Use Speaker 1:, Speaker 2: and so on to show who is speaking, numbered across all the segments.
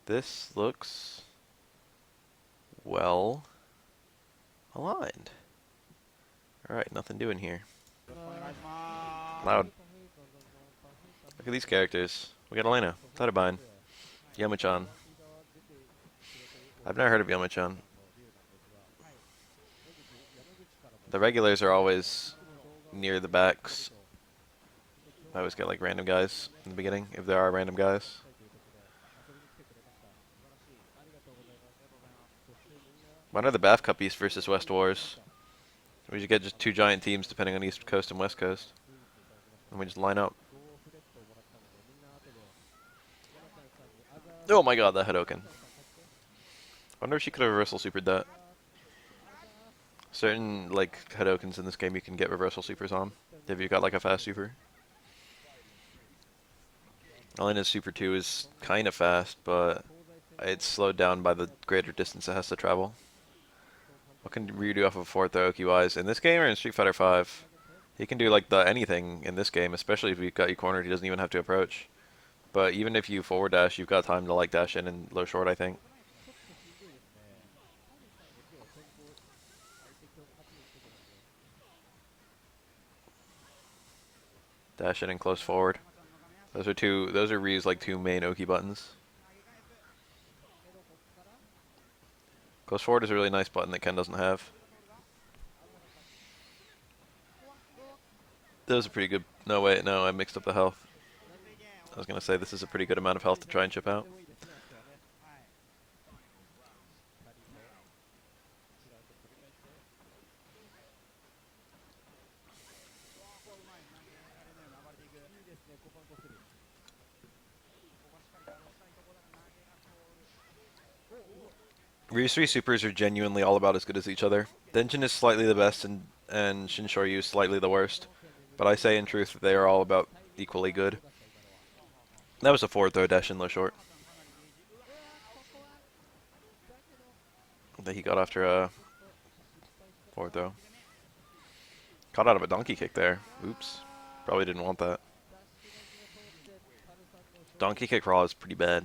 Speaker 1: This looks well aligned. Alright, nothing doing here. Loud. Look at these characters. We got Elena, Tadabine, Yamachan. I've never heard of Yamachan. The regulars are always near the backs. I always get like random guys in the beginning, if there are random guys. When are the BAF Cup East versus West Wars? We should get just two giant teams depending on East Coast and West Coast. And we just line up. Oh my god, that Hadoken. Wonder if she could have reversal supered that. Certain like Hadokens in this game you can get reversal supers on. If you got like a fast super. Elena's super 2 is kind of fast, but it's slowed down by the greater distance it has to travel. What can Ryu do off of 4th throw QIs? In this game or in Street Fighter 5? He can do like the anything in this game, especially if you've got you cornered, he doesn't even have to approach. But even if you forward dash, you've got time to like dash in and low short, I think. Dash in and close forward. Those are Ryu's like two main Oki buttons. Close forward is a really nice button that Ken doesn't have. That was a pretty good, no wait, no, I mixed up the health. I was gonna say this is a pretty good amount of health to try and chip out. Ryu's three supers are genuinely all about as good as each other. Denjin is slightly the best and Shinshoryu is slightly the worst. But I say in truth they are all about equally good. That was a forward throw dash in low short. That he got after a forward throw. Caught out of a donkey kick there. Oops. Probably didn't want that. Donkey kick raw is pretty bad.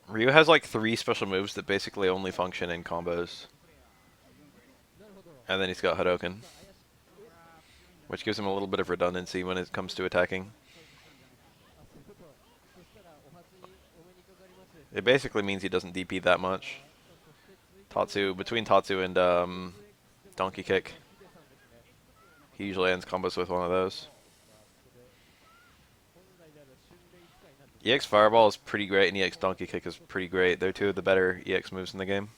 Speaker 1: Ryu has like 3 special moves that basically only function in combos. And then he's got Hadoken, which gives him a little bit of redundancy when it comes to attacking. It basically means he doesn't DP that much. Between Tatsu and Donkey Kick, he usually ends combos with one of those. EX Fireball is pretty great, and EX Donkey Kick is pretty great. They're two of the better EX moves in the game.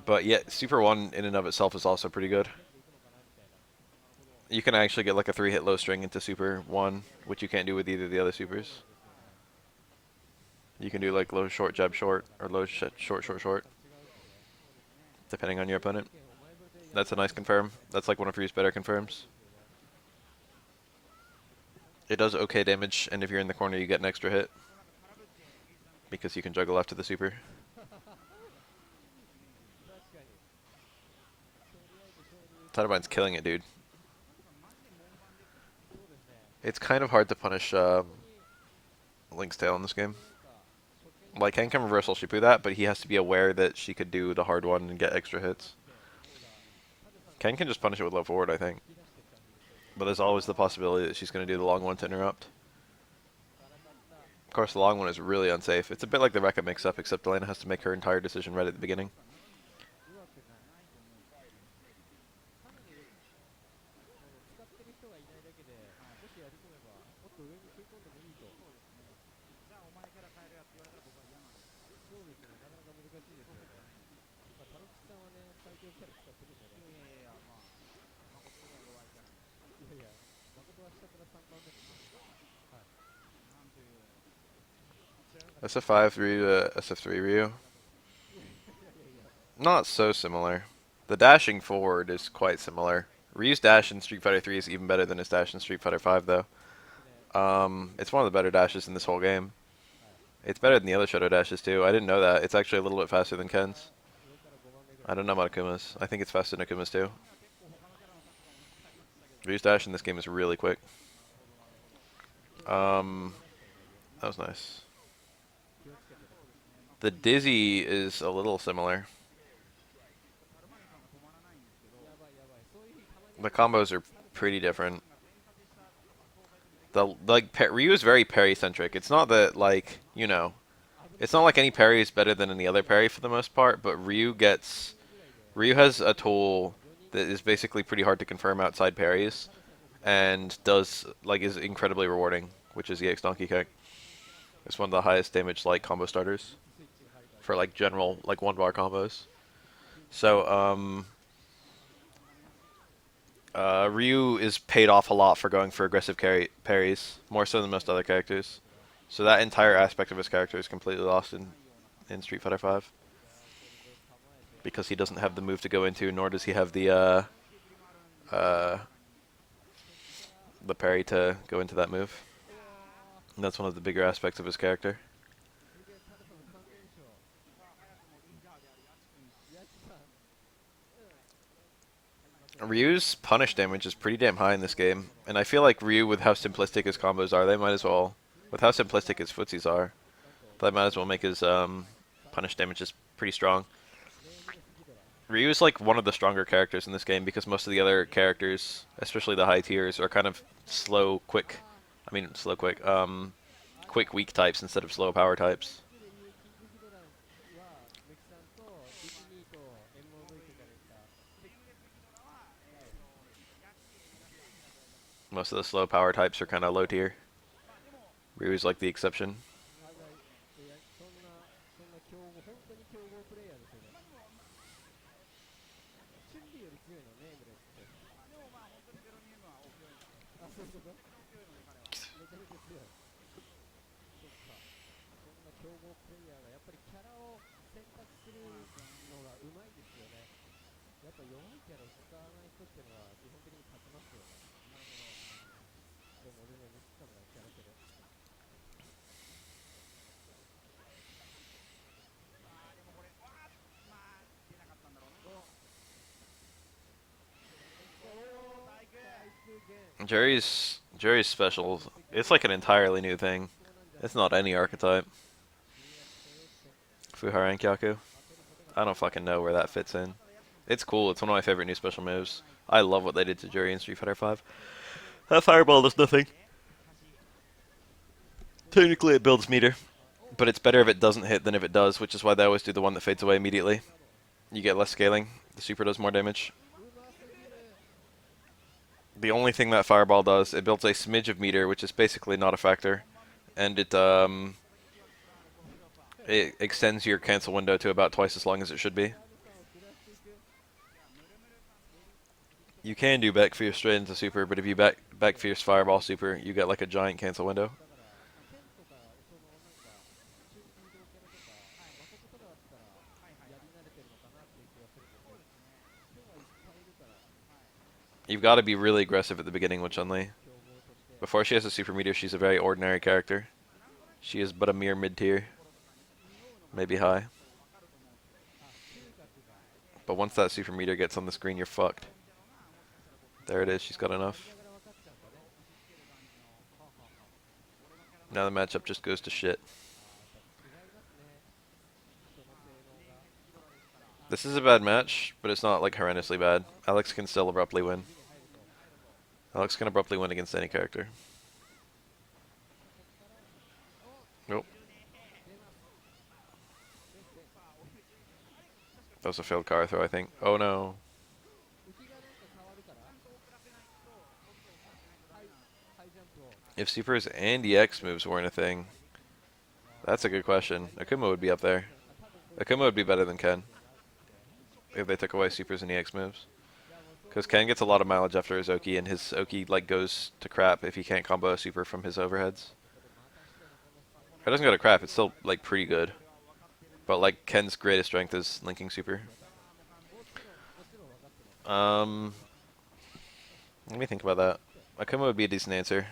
Speaker 1: But yeah, Super 1 in and of itself is also pretty good. You can actually get like a 3-hit low string into Super 1, which you can't do with either of the other supers. You can do like low short jab short, or low short short, depending on your opponent. That's a nice confirm. That's like one of Ryu's better confirms. It does okay damage, and if you're in the corner you get an extra hit. Because you can juggle after the super. Tadabine's killing it, dude. It's kind of hard to punish Link's tail in this game. Like, Ken can reversal Shipu that, but he has to be aware that she could do the hard one and get extra hits. Ken can just punish it with low forward, I think. But there's always the possibility that she's going to do the long one to interrupt. Of course, the long one is really unsafe. It's a bit like the Rekka mix-up, except Elena has to make her entire decision right at the beginning. SF5 Ryu, SF3 Ryu. Not so similar. The dashing forward is quite similar. Ryu's dash in Street Fighter 3 is even better than his dash in Street Fighter 5, though. It's one of the better dashes in this whole game. It's better than the other Shadow dashes, too. I didn't know that. It's actually a little bit faster than Ken's. I don't know about Akuma's. I think it's faster than Akuma's, too. Ryu's dash in this game is really quick. That was nice. The dizzy is a little similar. The combos are pretty different. The Ryu is very parry centric. It's not that like it's not like any parry is better than any other parry for the most part, but Ryu has a tool that is basically pretty hard to confirm outside parries, and is incredibly rewarding, which is EX Donkey Kick. It's one of the highest damage like combo starters for like general like 1 bar combos. So Ryu is paid off a lot for going for aggressive parries, more so than most other characters. So that entire aspect of his character is completely lost in Street Fighter V because he doesn't have the move to go into, nor does he have uh, the parry to go into that move. And that's one of the bigger aspects of his character. Ryu's punish damage is pretty damn high in this game, and I feel like Ryu, with how simplistic his combos are, they might as well, with how simplistic his footsies are, they might as well make his punish damage just pretty strong. Ryu is like one of the stronger characters in this game because most of the other characters, especially the high tiers, are kind of slow, quick. I mean, slow, quick. Quick, weak types instead of slow power types. Most of the slow power types are kind of low tier. Ryu's like the exception. Jerry's special. It's like an entirely new thing. It's not any archetype. Fuharank Yaku. I don't fucking know where that fits in. It's cool. It's one of my favorite new special moves. I love what they did to Jury in Street Fighter V. That fireball does nothing. Technically, it builds meter, but it's better if it doesn't hit than if it does, which is why they always do the one that fades away immediately. You get less scaling. The super does more damage. The only thing that fireball does, it builds a smidge of meter, which is basically not a factor, and it extends your cancel window to about twice as long as it should be. You can do back fierce straight into super, but if you back fierce fireball super, you get like a giant cancel window. You've got to be really aggressive at the beginning with Chun-Li. Before she has a super meter, she's a very ordinary character. She is but a mere mid-tier. Maybe high. But once that super meter gets on the screen, you're fucked. There it is, she's got enough. Now the matchup just goes to shit. This is a bad match, but it's not like horrendously bad. Alex can still abruptly win. Alex can abruptly win against any character. Nope. That was a failed car throw, I think. Oh no. If supers and EX moves weren't a thing, that's a good question. Akuma would be up there. Akuma would be better than Ken if they took away supers and EX moves. Because Ken gets a lot of mileage after his Oki, and his Oki like goes to crap if he can't combo a super from his overheads. If it doesn't go to crap, it's still like pretty good. But like Ken's greatest strength is linking super. Let me think about that. Akuma would be a decent answer.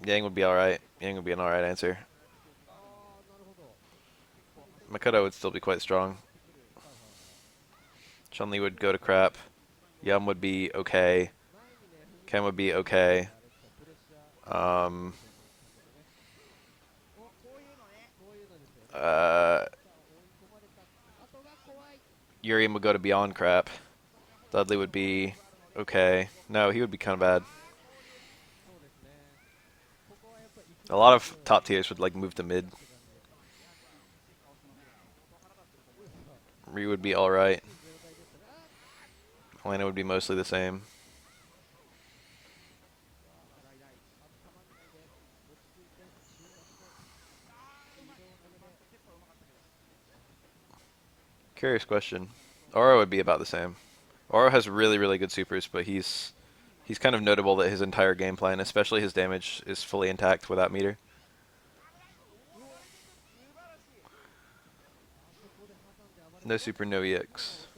Speaker 1: Yang would be alright. Yang would be an alright answer. Makoto would still be quite strong. Chun-Li would go to crap. Yum would be okay. Ken would be okay. Uh, Urium would go to beyond crap. Dudley would be okay. No, he would be kind of bad. A lot of top tiers would like move to mid. Ryu would be alright. Helena would be mostly the same. Curious question. Oro would be about the same. Oro has really, really good supers, but he's kind of notable that his entire game plan, especially his damage, is fully intact without meter. No super, no EX.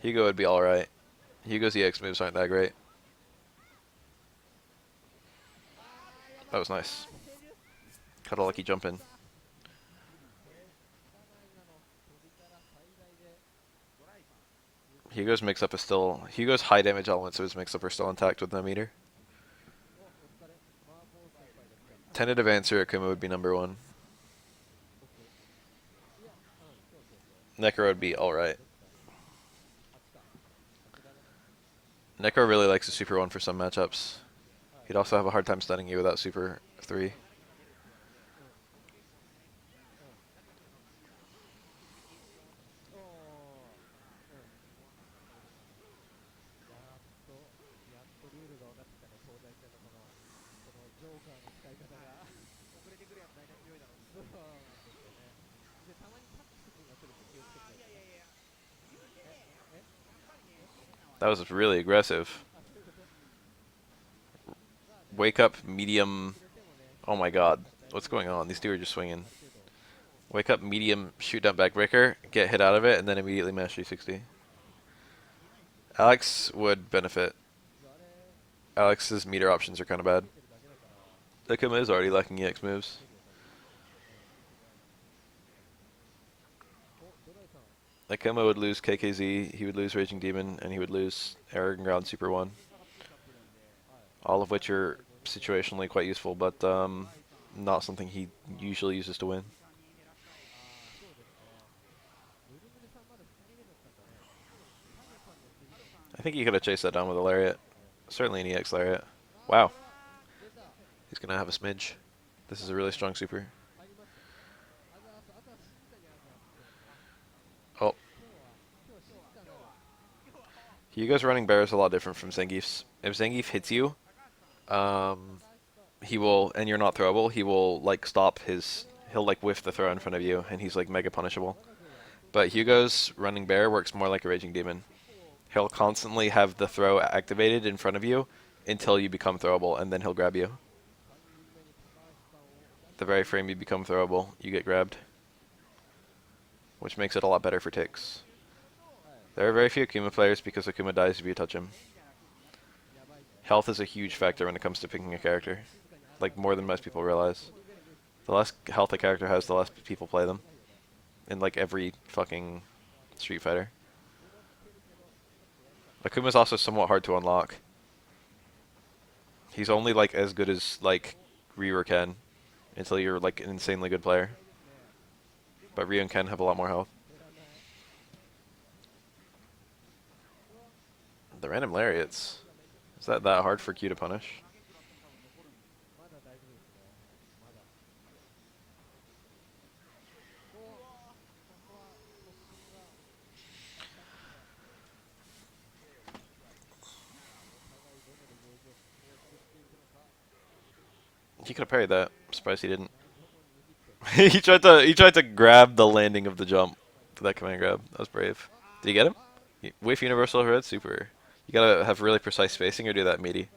Speaker 1: Hugo would be alright. Hugo's EX moves aren't that great. That was nice. Got a lucky jump in. Hugo's mix-up is still... Hugo's high damage elements of his mix-up are still intact with no meter. Tentative answer, Akuma would be number 1. Necro would be alright. Necro really likes a Super 1 for some matchups. He'd also have a hard time stunning you without Super 3. That was really aggressive. Wake up, medium... Oh my god. What's going on? These two are just swinging. Wake up, medium, shoot down backbreaker, get hit out of it, and then immediately mash 360. Alex would benefit. Alex's meter options are kind of bad. Akuma is already lacking EX moves. Akuma would lose KKZ, he would lose Raging Demon, and he would lose Arrogant Ground Super 1. All of which are situationally quite useful, but not something he usually uses to win. I think he could have chased that down with a Lariat. Certainly an EX Lariat. Wow. He's going to have a smidge. This is a really strong super. Oh. Hugo's running bear is a lot different from Zangief's. If Zangief hits you, he will, and you're not throwable, he will like stop his, he'll like whiff the throw in front of you, and he's like mega punishable. But Hugo's running bear works more like a Raging Demon. He'll constantly have the throw activated in front of you until you become throwable, and then he'll grab you. The very frame you become throwable, you get grabbed. Which makes it a lot better for ticks. There are very few Akuma players because Akuma dies if you touch him. Health is a huge factor when it comes to picking a character. Like, more than most people realize. The less health a character has, the less people play them. In, like, every fucking Street Fighter. Akuma's also somewhat hard to unlock. He's only, like, as good as, like, Ryu or Ken. Until you're, like, an insanely good player. But Ryu and Ken have a lot more health. The random lariats. Is that hard for Q to punish? He could have parried that. I'm surprised he didn't. he tried to grab the landing of the jump for that command grab. That was brave. Did you get him? Whiff universal red super. You gotta have really precise spacing or do that meaty.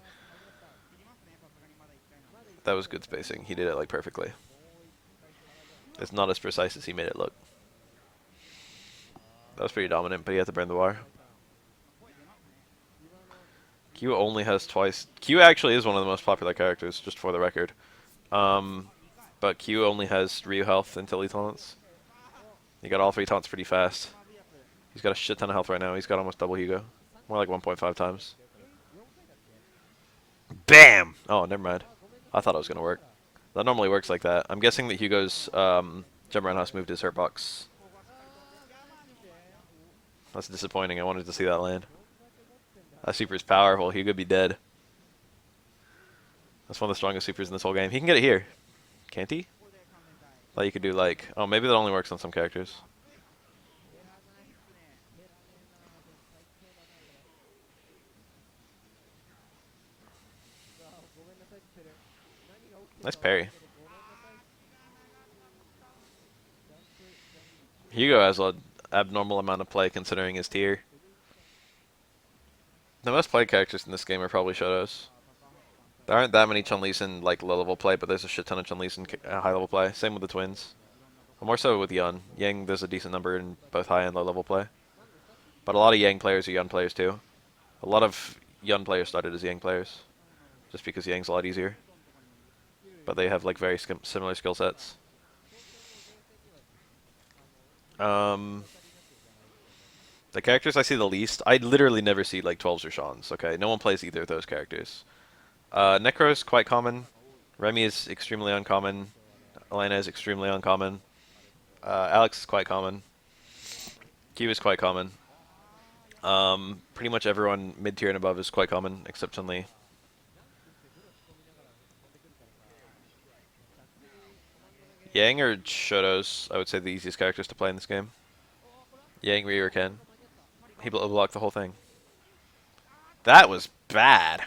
Speaker 1: That was good spacing. He did it like perfectly. It's not as precise as he made it look. That was pretty dominant, but he had to burn the wire. Q only has twice. Q actually is one of the most popular characters, just for the record. But Q only has Ryu health until he taunts. He got all 3 taunts pretty fast. He's got a shit ton of health right now. He's got almost double Hugo. More like 1.5 times. BAM! Oh, never mind. I thought it was going to work. That normally works like that. I'm guessing that Hugo's jump roundhouse moved his hurt box. That's disappointing. I wanted to see that land. That super is powerful. Hugo be dead. That's one of the strongest supers in this whole game. He can get it here. Can't he? Thought you could do like... Oh, maybe that only works on some characters. Nice parry. Hugo has an abnormal amount of play considering his tier. The most played characters in this game are probably Shotos. There aren't that many Chun-Li's in like low-level play, but there's a shit ton of Chun-Li's in high-level play. Same with the twins. More so with Yun. Yang, there's a decent number in both high and low-level play. But a lot of Yang players are Yun players too. A lot of Yun players started as Yang players, just because Yang's a lot easier. But they have like very similar skill sets. The characters I see the least, I literally never see like 12s or Shans, okay? No one plays either of those characters. Necro is quite common. Remy is extremely uncommon. Elena is extremely uncommon. Alex is quite common. Q is quite common. Pretty much everyone mid-tier and above is quite common, except Chun-Li. Yang or Shotos, I would say the easiest characters to play in this game. Yang, Ryu, or Ken. He blocked the whole thing. That was bad.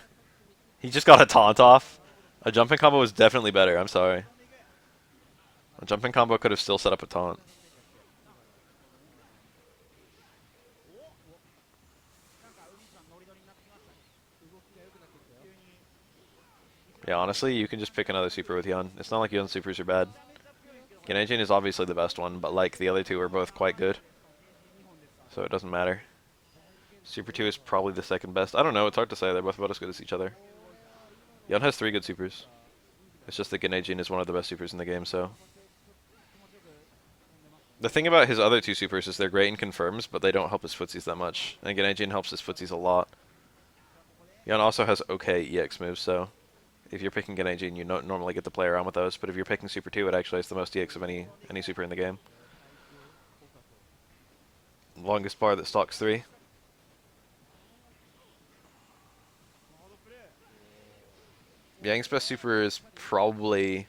Speaker 1: He just got a taunt off. A jumping combo was definitely better, I'm sorry. A jumping combo could have still set up a taunt. Yeah, honestly, you can just pick another super with Yun. It's not like Yun supers are bad. Genejin is obviously the best one, but like the other two are both quite good. So it doesn't matter. Super 2 is probably the second best. I don't know, it's hard to say. They're both about as good as each other. Yun has 3 good supers. It's just that Genejin is one of the best supers in the game, so... The thing about his other 2 supers is they're great in confirms, but they don't help his footsies that much. And Genejin helps his footsies a lot. Yun also has okay EX moves, so... If you're picking Genejin, you normally get to play around with those, but if you're picking Super 2, it actually has the most EX of any super in the game. Longest bar that stocks 3. Yang's best super is probably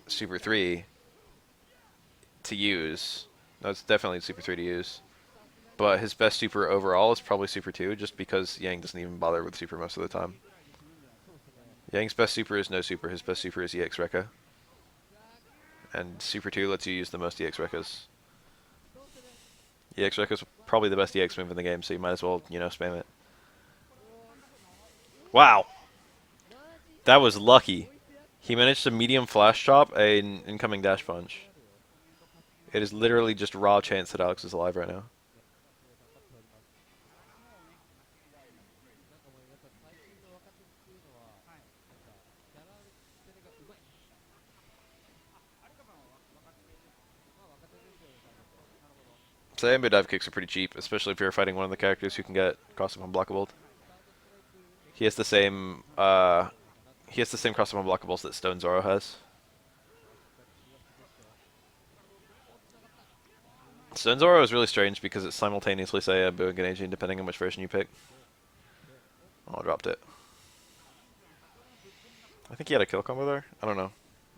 Speaker 1: Super 3 to use. No, it's definitely Super 3 to use. But his best super overall is probably Super 2, just because Yang doesn't even bother with super most of the time. Yang's best super is no super. His best super is EX Rekka. And Super 2 lets you use the most EX Rekkas. EX Rekka's probably the best EX move in the game, so you might as well, you know, spam it. Wow! That was lucky. He managed to medium flash chop an incoming dash punch. It is literally just raw chance that Alex is alive right now. Sayambu dive kicks are pretty cheap, especially if you're fighting one of the characters who can get cross-up unblockable. He has the same cross-up unblockables that Stone Zoro has. Stone Zoro is really strange because it's simultaneously Sayambu and Genejin depending on which version you pick. Oh, I dropped it. I think he had a kill combo there. I don't know.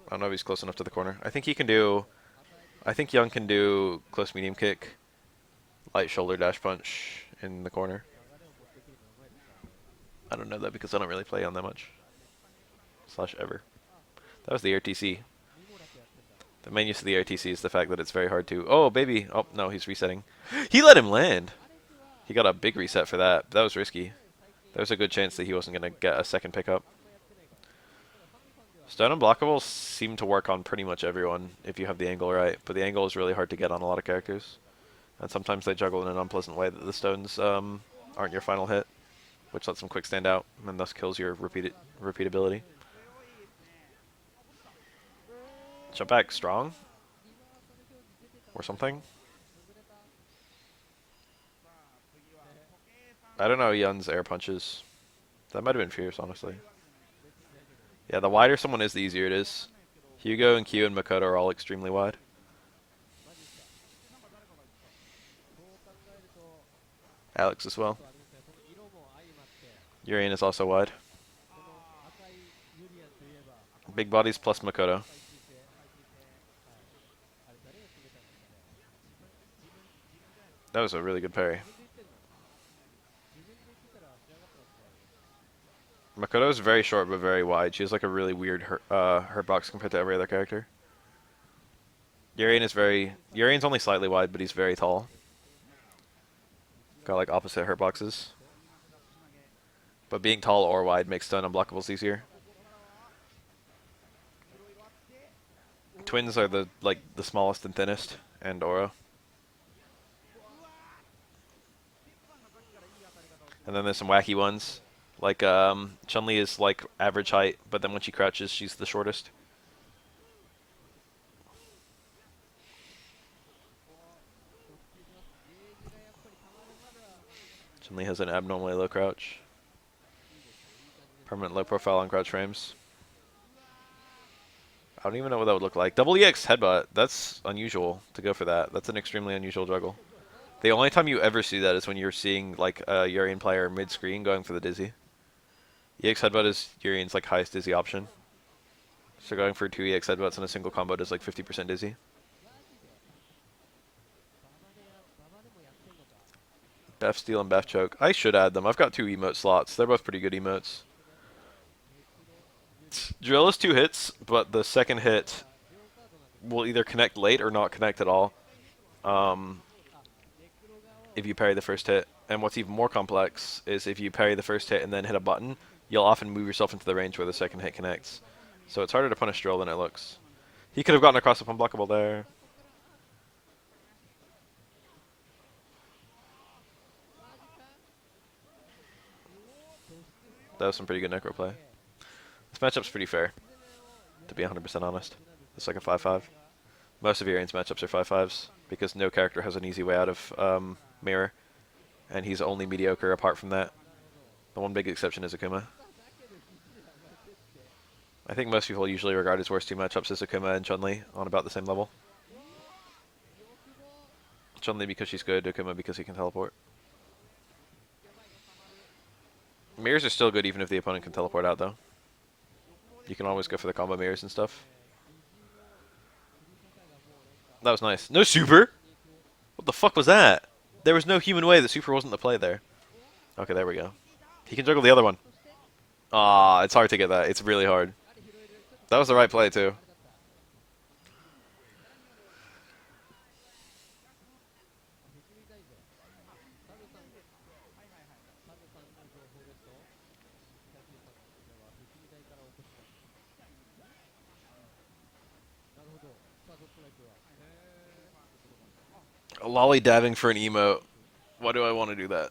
Speaker 1: I don't know if he's close enough to the corner. I think Young can do close medium kick, light shoulder dash punch in the corner. I don't know that because I don't really play on that much. / ever. That was the RTC. The main use of the RTC is the fact that it's very hard to... Oh, baby! Oh, no, he's resetting. He let him land! He got a big reset for that. That was risky. There was a good chance that he wasn't going to get a second pickup. Stone unblockables seem to work on pretty much everyone if you have the angle right, but the angle is really hard to get on a lot of characters. And sometimes they juggle in an unpleasant way that the stones aren't your final hit, which lets them quick stand out, and thus kills your repeatability. Jump back strong? Or something? I don't know Yun's air punches. That might have been fierce, honestly. Yeah, the wider someone is, the easier it is. Hugo and Q and Makoto are all extremely wide. Alex as well. Urian is also wide. Big bodies plus Makoto. That was a really good parry. Makoto is very short but very wide. She has like a really weird hurt box compared to every other character. Urian's only slightly wide, but he's very tall. Got like opposite hurt boxes. But being tall or wide makes stun unblockables easier. Twins are the smallest and thinnest, and Oro. And then there's some wacky ones. Like Chun-Li is like average height, but then when she crouches, she's the shortest. Chun-Li has an abnormally low crouch. Permanent low profile on crouch frames. I don't even know what that would look like. Double EX headbutt. That's unusual to go for that. That's an extremely unusual juggle. The only time you ever see that is when you're seeing like a Urian player mid-screen going for the dizzy. EX headbutt is Urian's like highest dizzy option. So going for 2 EX headbutts in a single combo does like 50% dizzy. Baff steal and baff choke. I should add them. I've got 2 emote slots. They're both pretty good emotes. Drill is 2 hits, but the second hit will either connect late or not connect at all. If you parry the first hit. And what's even more complex is if you parry the first hit and then hit a button, you'll often move yourself into the range where the second hit connects. So it's harder to punish drill than it looks. He could have gotten across up unblockable there. That was some pretty good necro play. This matchup's pretty fair, to be 100% honest. It's like a 5-5. Most of Urian's matchups are 5-5s, because no character has an easy way out of mirror, and he's only mediocre apart from that. The one big exception is Akuma. I think most people usually regard his worst 2 matchups as Akuma and Chun-Li on about the same level. Chun-Li because she's good, Akuma because he can teleport. Mirrors are still good even if the opponent can teleport out, though. You can always go for the combo mirrors and stuff. That was nice. No super! What the fuck was that? There was no human way that super wasn't the play there. Okay, there we go. He can juggle the other one. Ah, it's hard to get that. It's really hard. That was the right play, too. Lolly dabbing for an emote. Why do I want to do that?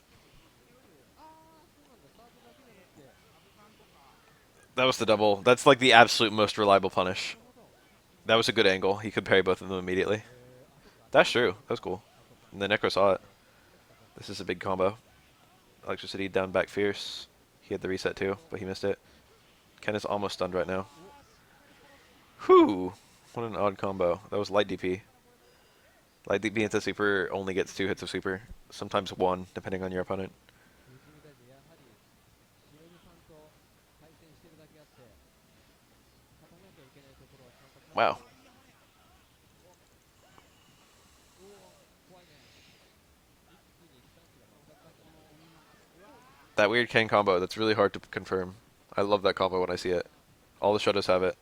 Speaker 1: That was the double. That's like the absolute most reliable punish. That was a good angle. He could parry both of them immediately. That's true. That was cool. And the Necro saw it. This is a big combo. Electricity down back fierce. He had the reset too, but he missed it. Ken is almost stunned right now. Whew. What an odd combo. That was light DP. Light DP into super only gets 2 hits of super. Sometimes 1, depending on your opponent. Wow. That weird Ken combo, that's really hard to confirm. I love that combo when I see it. All the Shotos have it.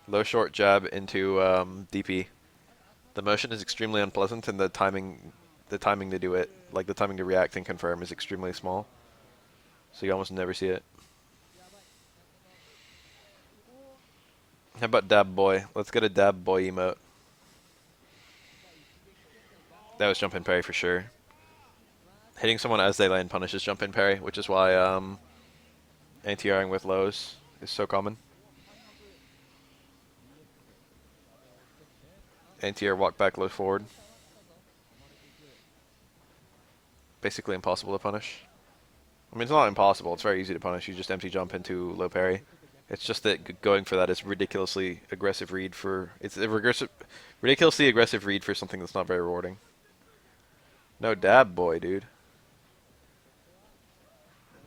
Speaker 1: Low short jab into DP. The motion is extremely unpleasant, and the timing to do it, like the timing to react and confirm, is extremely small. So you almost never see it. How about Dab Boy? Let's get a Dab Boy emote. That was jump in parry for sure. Hitting someone as they land punishes jump in parry, which is why anti-airing with lows is so common. Anti-air walk back low forward. Basically impossible to punish. I mean, it's not impossible. It's very easy to punish. You just empty jump into low parry, It's just that going for that is ridiculously aggressive read for ridiculously aggressive read for something that's not very rewarding. No dab boy, dude.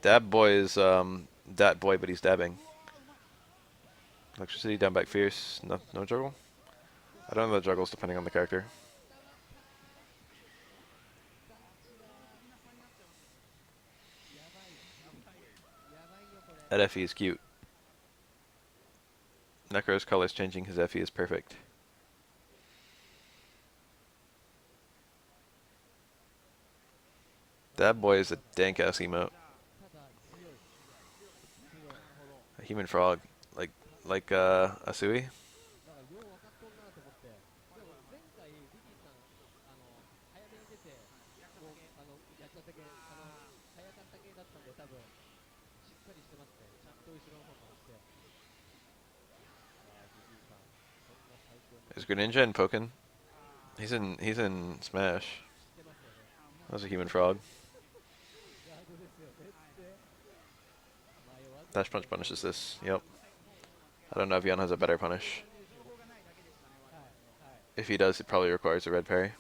Speaker 1: Dab boy is dat boy, but he's dabbing. Electricity, down back fierce, no juggle. I don't know the juggles depending on the character. That FE is cute. Necro's colors changing, his FE is perfect. That boy is a dank ass emote. A human frog. Like Asui? Is Greninja in Pokken? He's in Smash. That was a human frog. Dash punch punishes this. Yep. I don't know if Yon has a better punish. If he does, it probably requires a red parry.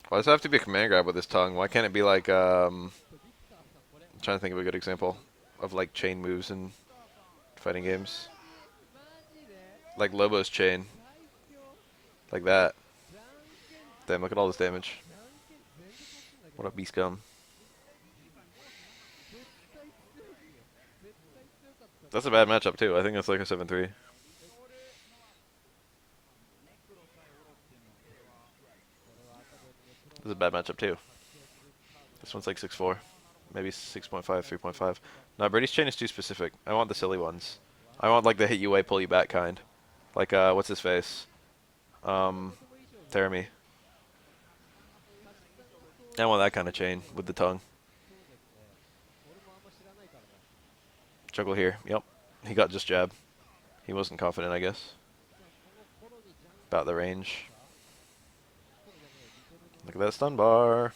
Speaker 1: Why does it have to be a command grab with this tongue? Why can't it be like, I'm trying to think of a good example of like chain moves in fighting games. Like Lobo's chain. Like that. Damn, look at all this damage. What a beast gum. That's a bad matchup too. I think that's like a 7-3. This is a bad matchup too. This one's like 6-4. Maybe 6.5, 3.5. No, Brady's chain is too specific. I want the silly ones. I want like the hit you away, pull you back kind. Like, what's his face? Terami. I want that kind of chain with the tongue. Juggle here. Yep. He got just jab. He wasn't confident, I guess. About the range. Look at that stun bar.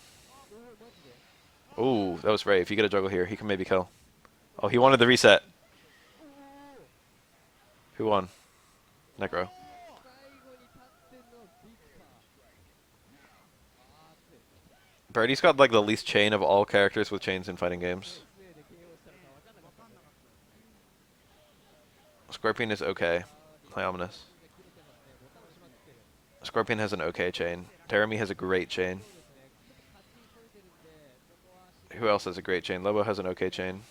Speaker 1: Ooh, that was Ray. If you get a juggle here, he can maybe kill. Oh, he wanted the reset. Who won? Necro. Birdie's got like the least chain of all characters with chains in fighting games. Scorpion is okay. Hi, Ominous. Scorpion has an okay chain. Terami has a great chain. Who else has a great chain? Lobo has an okay chain.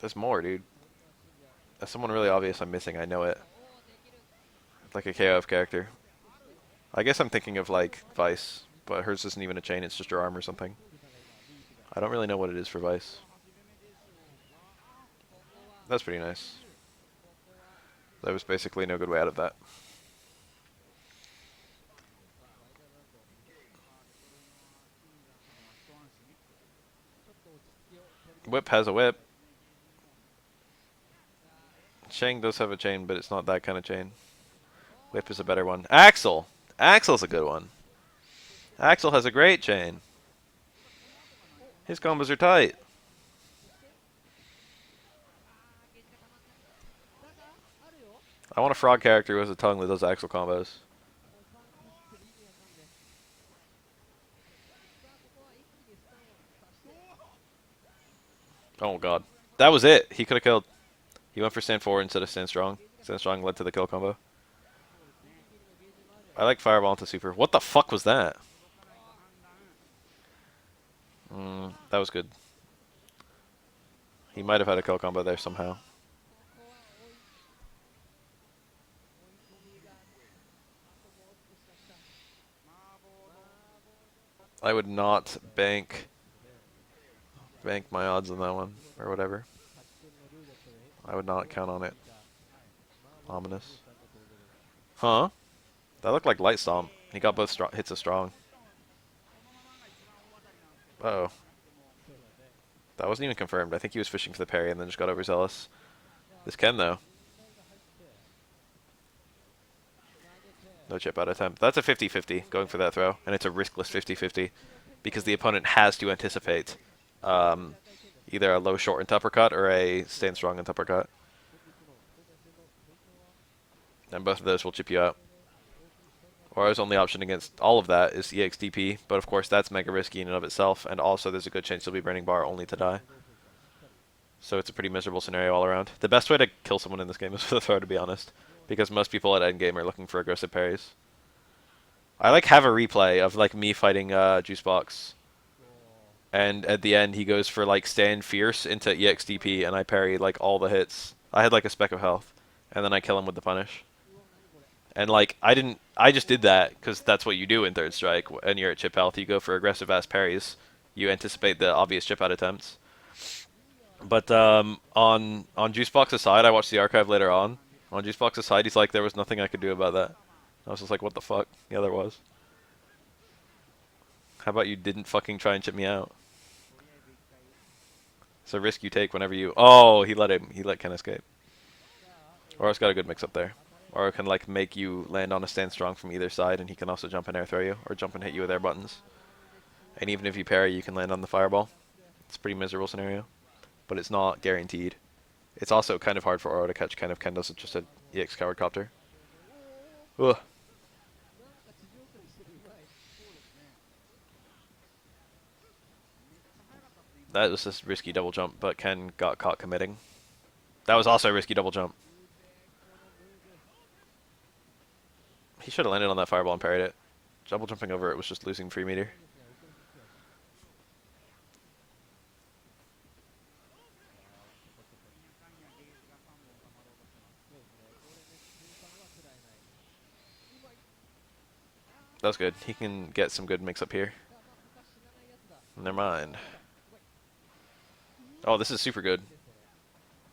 Speaker 1: There's more, dude. That's someone really obvious I'm missing. I know it. Like a KOF character. I guess I'm thinking of like Vice, but hers isn't even a chain. It's just her arm or something. I don't really know what it is for Vice. That's pretty nice. There was basically no good way out of that. Whip has a whip. Shang does have a chain, but it's not that kind of chain. Whip is a better one. Axel! Axel's a good one. Axel has a great chain. His combos are tight. I want a frog character who has a tongue that does Axel combos. Oh god. That was it. He could have killed. He went for stand 4 instead of stand strong. Stand strong led to the kill combo. I like fireball into super. What the fuck was that? That was good. He might have had a kill combo there somehow. I would not bank my odds on that one or whatever. I would not count on it. Ominous. Huh? That looked like light stomp. He got both hits of strong. Uh oh. That wasn't even confirmed. I think he was fishing for the parry and then just got overzealous. This can though. No chip out attempt. That's a 50-50 going for that throw, and it's a riskless 50-50 because the opponent has to anticipate um, either a low short into uppercut or a stand strong into uppercut. And both of those will chip you out. Oro's only option against all of that is EXDP, but of course that's mega risky in and of itself, and also there's a good chance you'll be burning bar only to die. So it's a pretty miserable scenario all around. The best way to kill someone in this game is with a throw, to be honest, because most people at endgame are looking for aggressive parries. I like have a replay of like me fighting Juicebox, and at the end he goes for like stand fierce into EXDP, and I parry like all the hits. I had like a speck of health, and then I kill him with the punish. And like I just did that because that's what you do in third strike, and you're at chip health. You go for aggressive ass parries. You anticipate the obvious chip out attempts. But on Juicebox's side, I watched the archive later on. On Juicebox's side, he's like, there was nothing I could do about that. I was just like, what the fuck? Yeah, there was. How about you didn't fucking try and chip me out? It's a risk you take whenever you... Oh, he let Ken escape. Oro's got a good mix up there. Oro can like make you land on a stand strong from either side, and he can also jump and air throw you, or jump and hit you with air buttons. And even if you parry, you can land on the fireball. It's a pretty miserable scenario, but it's not guaranteed. It's also kind of hard for Oro to catch Ken if Ken doesn't just a EX coward copter. Ugh. That was a risky double jump, but Ken got caught committing. That was also a risky double jump. He should have landed on that fireball and parried it. Double jumping over it was just losing free meter. That was good. He can get some good mix up here. Never mind. Oh, this is super good.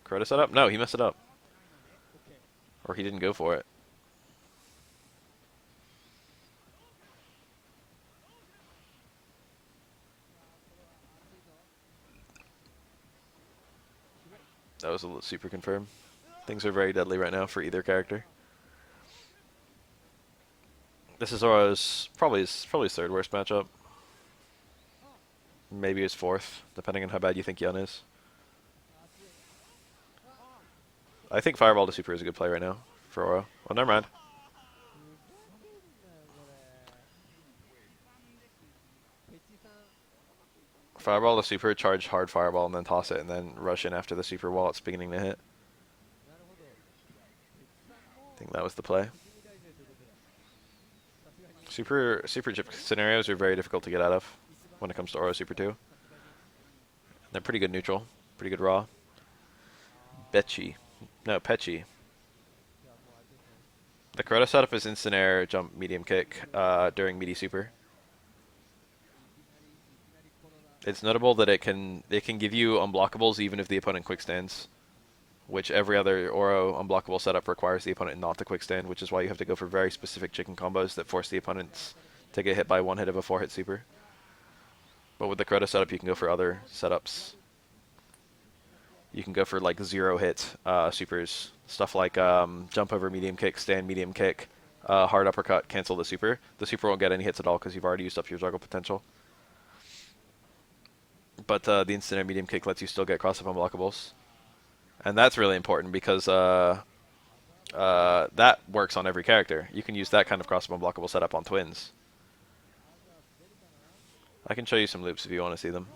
Speaker 1: Crota setup? No, he messed it up. Or he didn't go for it. That was a little super confirm. Things are very deadly right now for either character. This is Oro's probably his third worst matchup. Maybe his fourth, depending on how bad you think Yun is. I think Fireball to Super is a good play right now for Oro. Well, never mind. Fireball to Super, charge hard Fireball, and then toss it, and then rush in after the Super while it's beginning to hit. I think that was the play. Super chip scenarios are very difficult to get out of when it comes to Oro Super 2. They're pretty good neutral, pretty good raw. Petchy. The Crota setup is instant air, jump, medium kick during meaty super. It's notable that it can give you unblockables even if the opponent quick stands, which every other Oro unblockable setup requires the opponent not to quick stand, which is why you have to go for very specific chicken combos that force the opponents to get hit by one hit of a 4-hit super. But with the Crota setup, you can go for other setups. You can go for like 0-hit supers, stuff like jump over medium kick, stand medium kick, hard uppercut, cancel the super. The super won't get any hits at all because you've already used up your juggle potential. But the instant air medium kick lets you still get cross-up unblockables. And that's really important because that works on every character. You can use that kind of cross-up unblockable setup on twins. I can show you some loops if you want to see them.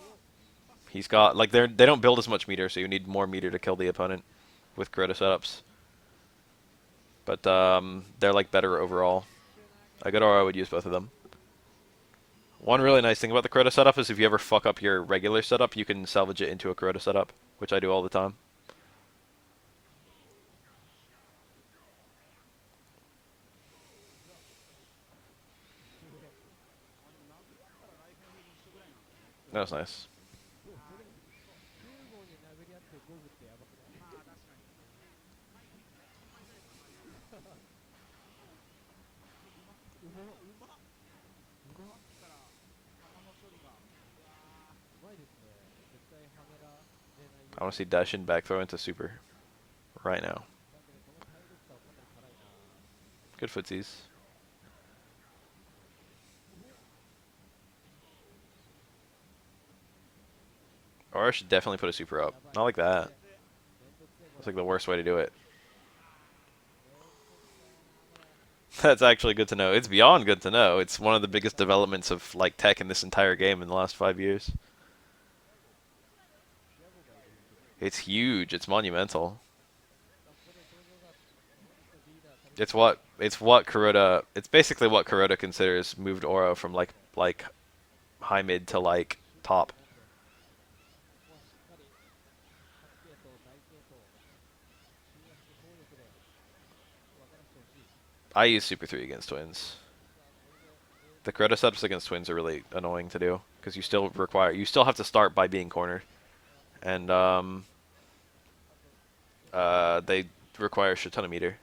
Speaker 1: He's got, like, they don't build as much meter, so you need more meter to kill the opponent with Crota setups. But they're, like, better overall. A good Oro would use both of them. One really nice thing about the Crota setup is if you ever fuck up your regular setup, you can salvage it into a Crota setup, which I do all the time. That was nice. I want to see dash in back throw into super right now. Good footsies. Or I should definitely put a super up. Not like that. It's like the worst way to do it. That's actually good to know. It's beyond good to know. It's one of the biggest developments of like tech in this entire game in the last 5 years. It's huge. It's monumental. It's what Kuroda. It's basically what Kuroda considers moved Oro from like high mid to like top. I use Super 3 against twins. The Kuroda setups against twins are really annoying to do because you still have to start by being cornered, and they require a shit ton of meter.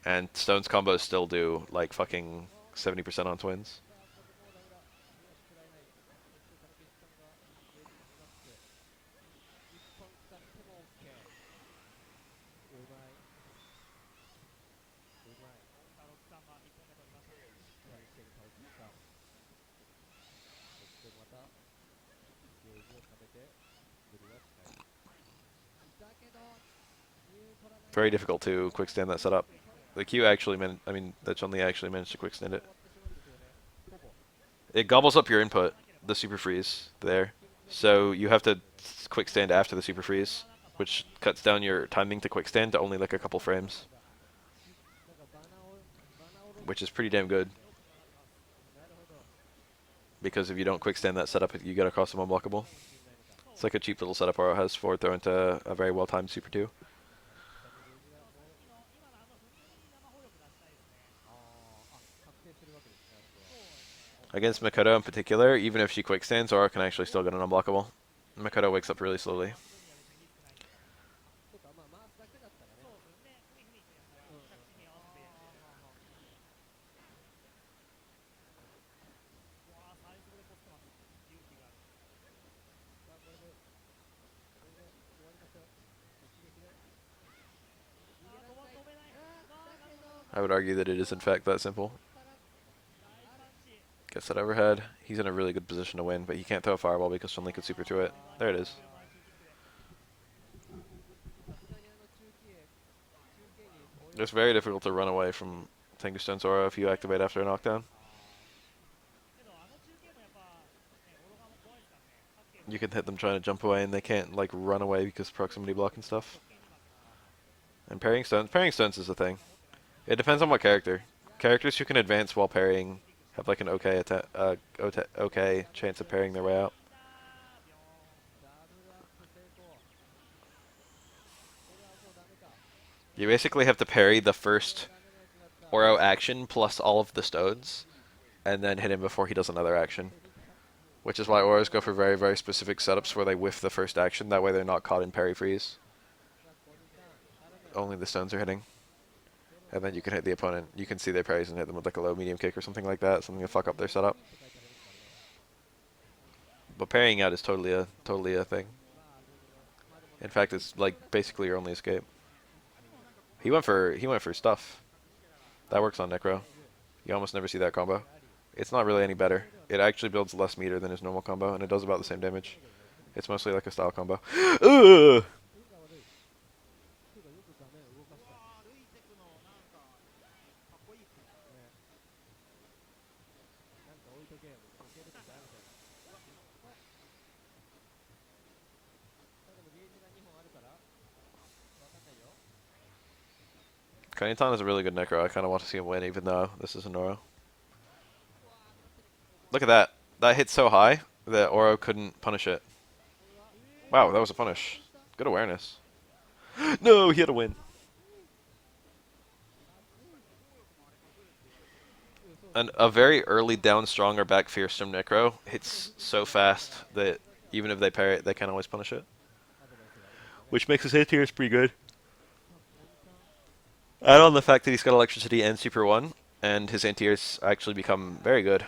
Speaker 1: And Stone's combos still do like fucking 70% on twins. Very difficult to quick stand that setup. The Q actually the Chun-Li actually managed to quick stand it. It gobbles up your input, the super freeze there. So you have to quick stand after the super freeze, which cuts down your timing to quick stand to only like a couple frames, which is pretty damn good. Because if you don't quick stand that setup, you get across them unblockable. It's like a cheap little setup Oro has forward throw into a very well timed super 2. Against Makoto in particular, even if she quick stands, Oro can actually still get an unblockable. Makoto wakes up really slowly. I would argue that it is in fact that simple. Gets that overhead. He's in a really good position to win, but he can't throw a fireball because Chun-Li could super through it. There it is. It's very difficult to run away from Tengu Stone's aura if you activate after a knockdown. You can hit them trying to jump away and they can't like run away because proximity block and stuff. And parrying stones is a thing. It depends on what character. Characters who can advance while parrying have like an okay chance of parrying their way out. You basically have to parry the first Oro action plus all of the stones, and then hit him before he does another action. Which is why Oros go for very, very specific setups where they whiff the first action, that way they're not caught in parry freeze. Only the stones are hitting. And then you can hit the opponent. You can see their parries and hit them with like a low medium kick or something like that, something to fuck up their setup. But parrying out is totally a thing. In fact, it's like basically your only escape. He went for stuff. That works on Necro. You almost never see that combo. It's not really any better. It actually builds less meter than his normal combo, and it does about the same damage. It's mostly like a style combo. Ugh! Kanitan is a really good Necro. I kind of want to see him win, even though this is an Oro. Look at that. That hit so high that Oro couldn't punish it. Wow, that was a punish. Good awareness. No, he had a win. And a very early down strong or back fierce from Necro hits so fast that even if they parry it, they can't always punish it. Which makes his hit tiers pretty good. Add on the fact that he's got electricity and super 1, and his anti-airs actually become very good.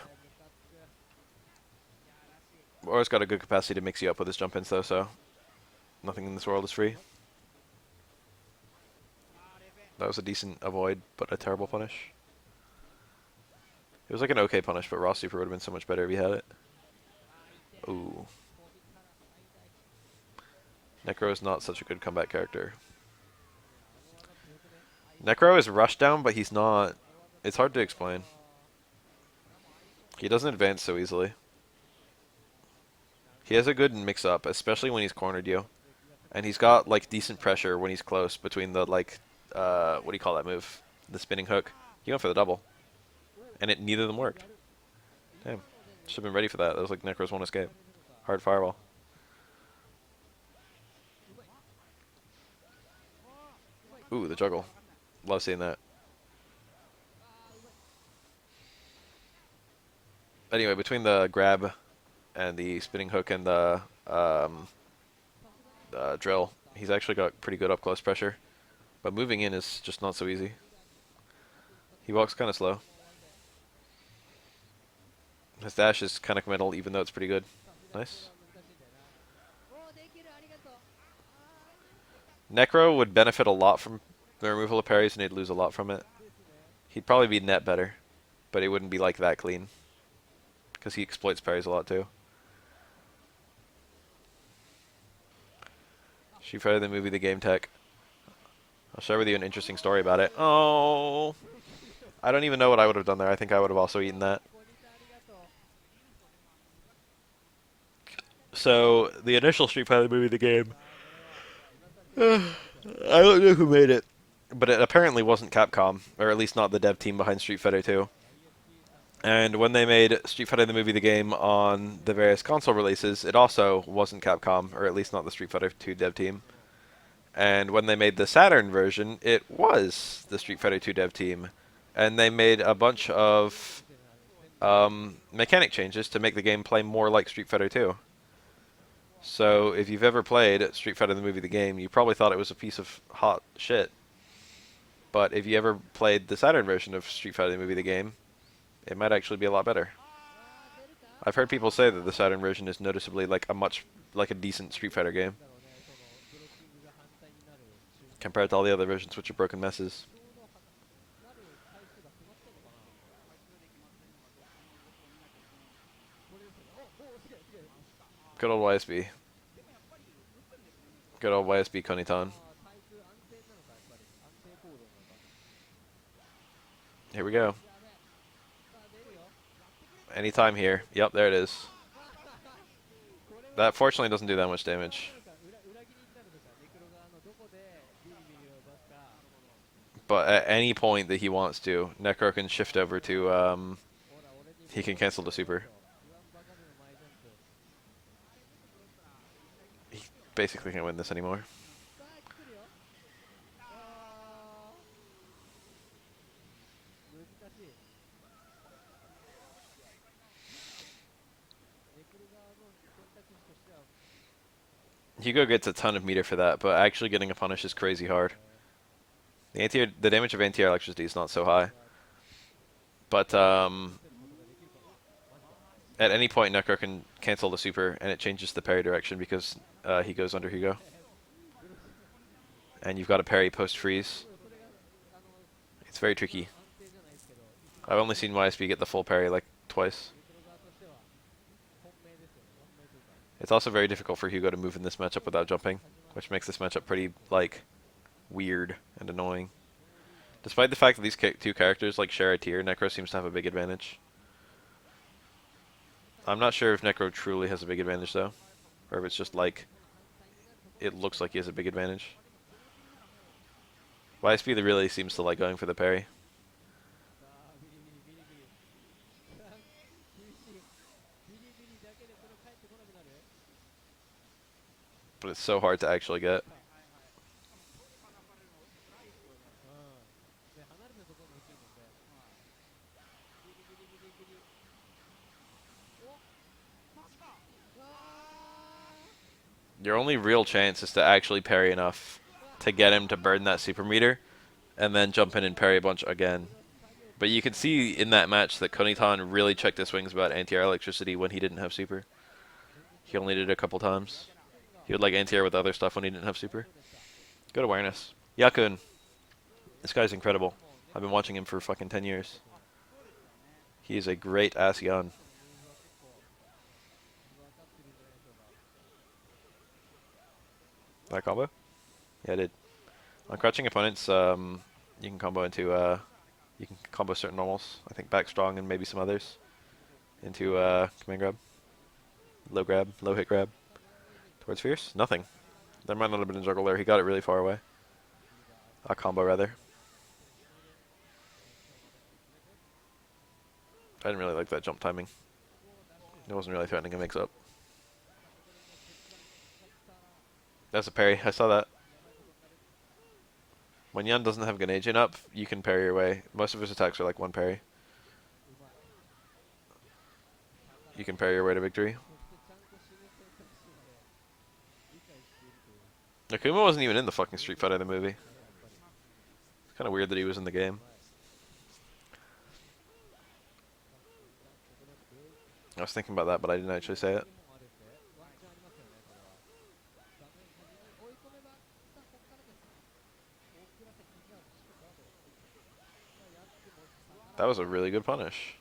Speaker 1: Oro's got a good capacity to mix you up with his jump ins though, so nothing in this world is free. That was a decent avoid, but a terrible punish. It was like an okay punish, but raw super would have been so much better if he had it. Ooh. Necro is not such a good combat character. Necro is rushed down, but he's not. It's hard to explain. He doesn't advance so easily. He has a good mix-up, especially when he's cornered you. And he's got, like, decent pressure when he's close between the, like, what do you call that move? The spinning hook. He went for the double. And neither of them worked. Damn. Should have been ready for that. That was like Necro's one escape. Hard fireball. Ooh, the juggle. Love seeing that. Anyway, between the grab and the spinning hook and the drill, he's actually got pretty good up-close pressure. But moving in is just not so easy. He walks kind of slow. His dash is kind of committal, even though it's pretty good. Nice. Necro would benefit a lot from the removal of parries, and he'd lose a lot from it. He'd probably be net better, but it wouldn't be like that clean. Because he exploits parries a lot too. Street Fighter the movie, the game tech. I'll share with you an interesting story about it. Oh, I don't even know what I would have done there. I think I would have also eaten that. So, the initial Street Fighter movie, the game. I don't know who made it. But it apparently wasn't Capcom, or at least not the dev team behind Street Fighter 2. And when they made Street Fighter the movie, the game on the various console releases, it also wasn't Capcom, or at least not the Street Fighter 2 dev team. And when they made the Saturn version, it was the Street Fighter 2 dev team. And they made a bunch of mechanic changes to make the game play more like Street Fighter 2. So if you've ever played Street Fighter the movie, the game, you probably thought it was a piece of hot shit. But if you ever played the Saturn version of Street Fighter the movie, the game, it might actually be a lot better. I've heard people say that the Saturn version is noticeably like a decent Street Fighter game compared to all the other versions, which are broken messes. Good old YSB. Good old YSB Konitan. Here we go. Anytime here. Yep, there it is. That fortunately doesn't do that much damage. But at any point that he wants to, Necro can shift over to, he can cancel the super. He basically can't win this anymore. Hugo gets a ton of meter for that, but actually getting a punish is crazy hard. The damage of anti-air electricity is not so high. But at any point, Necro can cancel the super, and it changes the parry direction because he goes under Hugo. And you've got a parry post-freeze. It's very tricky. I've only seen YSB get the full parry like twice. It's also very difficult for Hugo to move in this matchup without jumping, which makes this matchup pretty, like, weird and annoying. Despite the fact that these two characters, like, share a tier, Necro seems to have a big advantage. I'm not sure if Necro truly has a big advantage, though. Or if it's just, like, it looks like he has a big advantage. YSP really seems to like going for the parry. But it's so hard to actually get. Your only real chance is to actually parry enough to get him to burn that super meter, and then jump in and parry a bunch again. But you can see in that match that Konitan really checked his wings about anti-air electricity when he didn't have super. He only did it a couple times. He would like anti-air with other stuff when he didn't have super. Good awareness. Yakun. This guy's incredible. I've been watching him for fucking 10 years. He's a great ass gun. That combo? Yeah, I did. On crouching opponents, you can combo into you can combo certain normals. I think back strong and maybe some others into command grab, low hit grab towards fierce. Nothing. There might not have been a juggle there. He got it really far away. A combo rather. I didn't really like that jump timing. It wasn't really threatening a mix up. That's a parry. I saw that. When Yan doesn't have Ganejin up, you can parry your way. Most of his attacks are like one parry. You can parry your way to victory. Akuma wasn't even in the fucking Street Fighter the movie. It's kind of weird that he was in the game. I was thinking about that, but I didn't actually say it. That was a really good punish.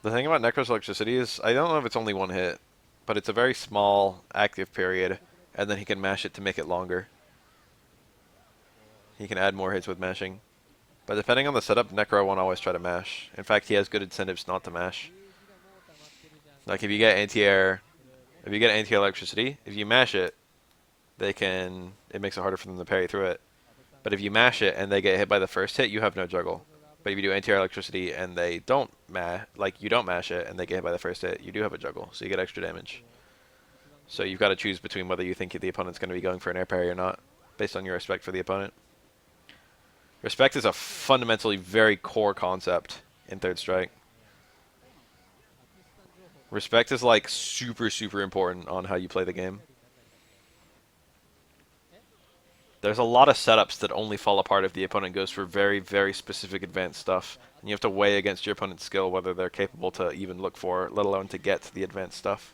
Speaker 1: The thing about Necro's electricity is, I don't know if it's only one hit, but it's a very small active period, and then he can mash it to make it longer. He can add more hits with mashing. But depending on the setup, Necro won't always try to mash. In fact, he has good incentives not to mash. Like if you get anti-air, if you get anti-air electricity, if you mash it, it makes it harder for them to parry through it. But if you mash it and they get hit by the first hit, you have no juggle. But if you do anti-air electricity and they don't you don't mash it and they get hit by the first hit, you do have a juggle, so you get extra damage. So you've got to choose between whether you think the opponent's going to be going for an air parry or not, based on your respect for the opponent. Respect is a fundamentally very core concept in Third Strike. Respect is like super, super important on how you play the game. There's a lot of setups that only fall apart if the opponent goes for very, very specific advanced stuff. And you have to weigh against your opponent's skill whether they're capable to even look for, let alone to get to the advanced stuff.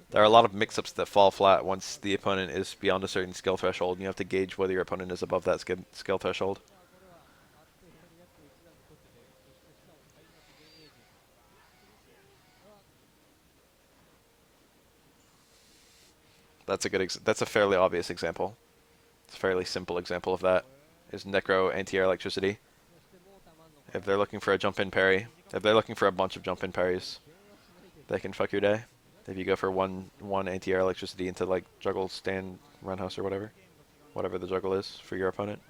Speaker 1: There are a lot of mix-ups that fall flat once the opponent is beyond a certain skill threshold, and you have to gauge whether your opponent is above that skill threshold. That's a fairly obvious example. It's a fairly simple example of that. Is Necro anti-air electricity. If they're looking for a jump-in parry, if they're looking for a bunch of jump-in parries, they can fuck your day. If you go for one anti-air electricity into like juggle, stand, roundhouse, or whatever the juggle is for your opponent.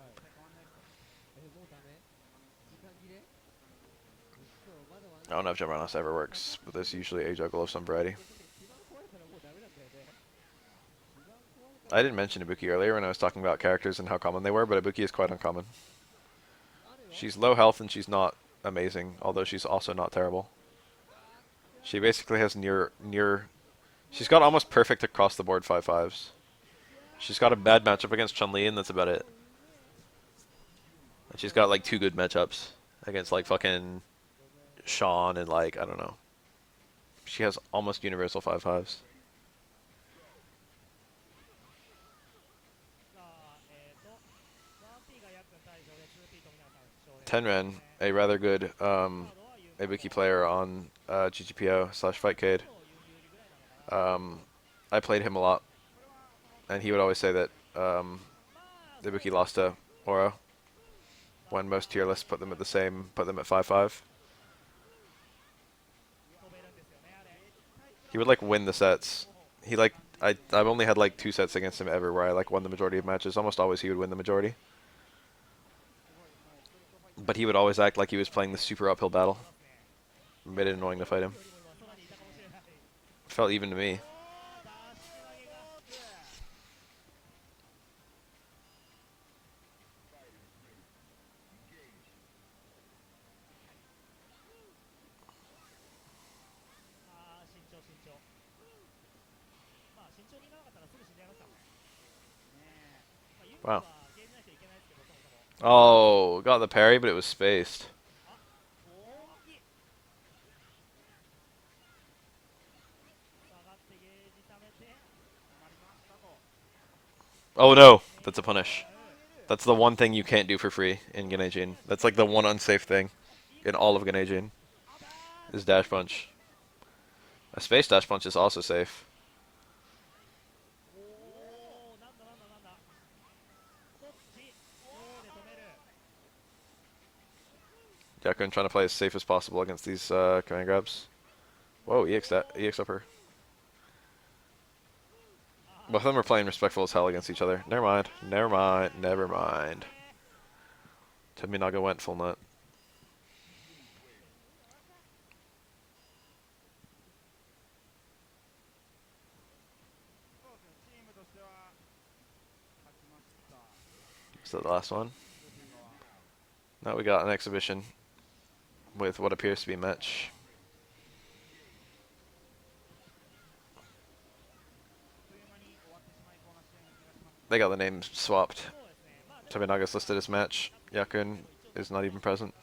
Speaker 1: I don't know if jump roundhouse ever works, but there's usually a juggle of some variety. I didn't mention Ibuki earlier when I was talking about characters and how common they were, but Ibuki is quite uncommon. She's low health and she's not amazing, although she's also not terrible. She basically has she's got almost perfect across the board 5/5s. She's got a bad matchup against Chun-Li and that's about it. And she's got like 2 good matchups against like fucking Sean and like, I don't know. She has almost universal 5/5s. Tenren, a rather good Ibuki player on GGPO/Fightcade. I played him a lot, and he would always say that Ibuki lost to Oro when most tier lists put them at 5/5. He would like win the sets. I've only had like 2 sets against him ever where I like won the majority of matches. Almost always he would win the majority. But he would always act like he was playing the super uphill battle. It made it annoying to fight him. Felt even to me. Wow. Oh, got the parry, but it was spaced. Oh no, that's a punish. That's the one thing you can't do for free in Ganejin. That's like the one unsafe thing in all of Ganejin. is dash punch. A space dash punch is also safe. Yakun trying to play as safe as possible against these command grabs. Whoa, EX upper. Both of them are playing respectful as hell against each other. Never mind. Never mind. Never mind. Tominaga went full nut. Is that the last one? Now we got an exhibition with what appears to be a match. They got the names swapped. Tominaga's listed as match. Yakun is not even present.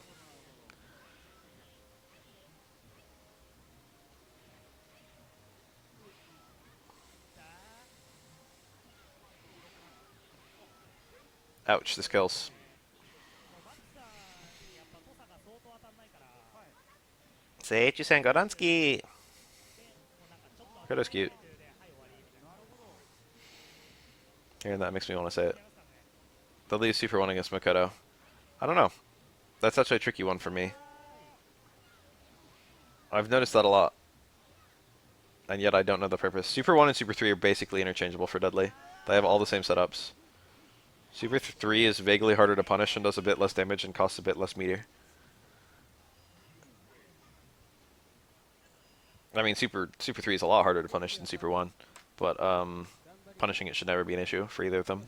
Speaker 1: Ouch, this kills. Seiichi-san Goransky! Makoto's cute. Hearing that makes me want to say it. The lead super one against Makoto. I don't know. That's actually a tricky one for me. I've noticed that a lot. And yet I don't know the purpose. Super 1 and Super 3 are basically interchangeable for Dudley. They have all the same setups. Super 3 is vaguely harder to punish and does a bit less damage and costs a bit less meter. I mean, Super 3 is a lot harder to punish than Super 1. But punishing it should never be an issue for either of them.